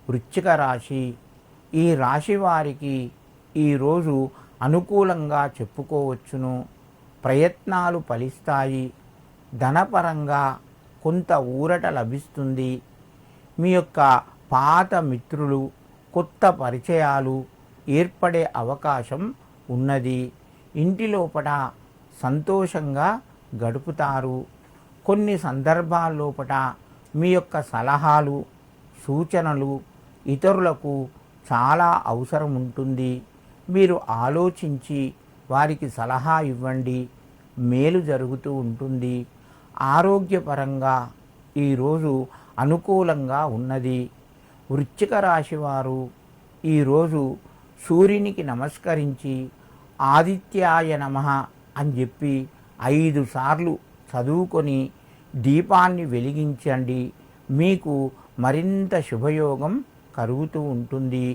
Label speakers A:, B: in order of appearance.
A: వృశ్చిక రాశి. ఈ రాశి వారికి ఈరోజు అనుకూలంగా చెప్పుకోవచ్చును. ప్రయత్నాలు ఫలిస్తాయి. ధనపరంగా కొంత ఊరట లభిస్తుంది. మీ యొక్క పాత మిత్రులు, కొత్త పరిచయాలు ఏర్పడే అవకాశం ఉన్నది. ఇంటి లోపల సంతోషంగా గడుపుతారు. కొన్ని సందర్భాల్లోపట మీ యొక్క సలహాలు, సూచనలు ఇతరులకు చాలా అవసరం ఉంటుంది. మీరు ఆలోచించి వారికి సలహా ఇవ్వండి, మేలు జరుగుతూ ఉంటుంది. ఆరోగ్యపరంగా ఈరోజు అనుకూలంగా ఉన్నది. వృశ్చిక రాశి వారు ఈరోజు సూర్యునికి నమస్కరించి ఆదిత్యాయ నమః అని చెప్పి 5 సార్లు చదువుకొని దీపాన్ని వెలిగించండి. మీకు మరింత శుభయోగం కలుగుతూ ఉంటుంది.